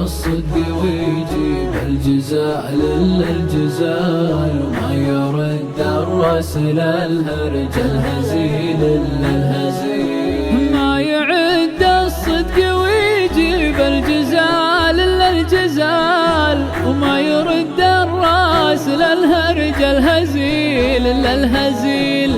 الصدق ويجيب الجزال إلا الجزال، وما يرد الراس إلا الهرج الهزيل إلا الهزيل. ما يعد الصدق ويجيب الجزال إلا الجزال، وما يرد الراس إلا الهرج الهزيل إلا الهزيل.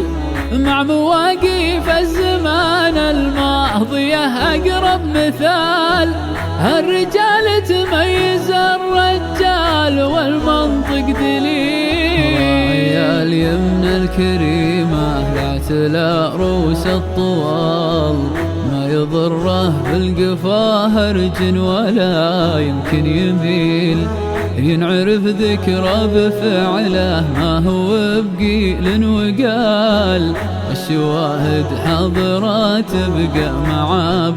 مع مواقف الزمان الماضية أقرب مثال، الرجال تميز الرجال والمنطق دليل. راعي اليمن الكريمة لا تلا رؤوس الطوال، ما يضره بالقفا هرج ولا يمكن يميل. ينعرف ذكره بفعله ما هو بقيل وقال، الشواهد حاضرة تبقى مع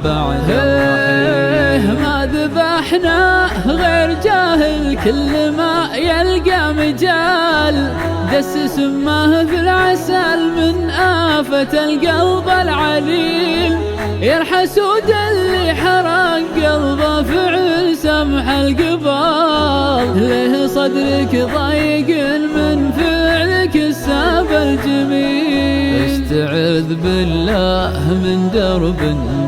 بعد الرحيل. ما ذبحنا غير جاهل كل ما يلقى مجال، دس سماه في العسل من آفة القلب العليل. يرحسود اللي حرق قلبه فعل سمح القبال، ليه صدرك ضيق من فعلك الساب الجميل. استعذ بالله من درب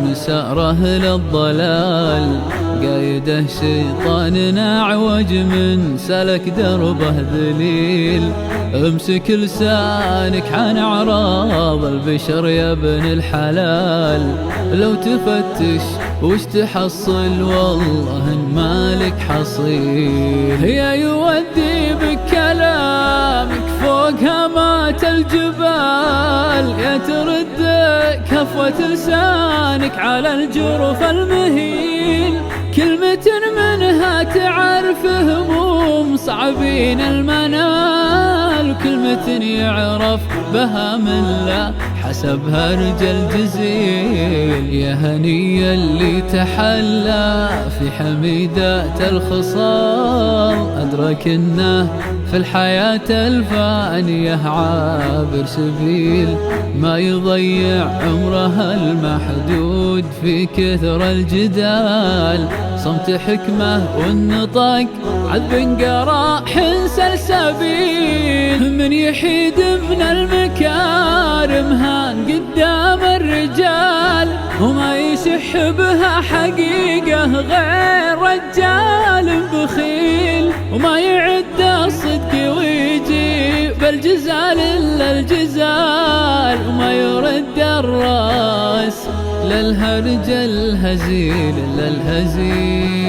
مساره للضلال، قايده شيطان أعوج من سلك دربه ذليل. امسك لسانك عن أعراض البشر يا ابن الحلال، لو تفتش وش تحصل والله إن مالك حصيل. يا يودي بكلامك فوق هامات الجبال، يا ترد كفوة لسانك على الجرف المهين. كلمة منها تعرف هموم صعبين المنال، وكلمة يعرف بها من لا حسبها رجال جزيل. يا هني اللي تحلى في حميدات الخصال، أدرك إنه في الحياة الفانية عابر سبيل. ما يضيع عمره المحدود في كثر الجدال، صمت حكمة والنطق عذب قراح سلسبيل. من يحيد من المكارم هان قدام الرجال، وما يشح بها حقيقة غير رجال بخيل. وما يعد الصدق ويجيب الجزال إلا الجزال، وما يرد الراس للهرج الهزيل إلا الهزيل.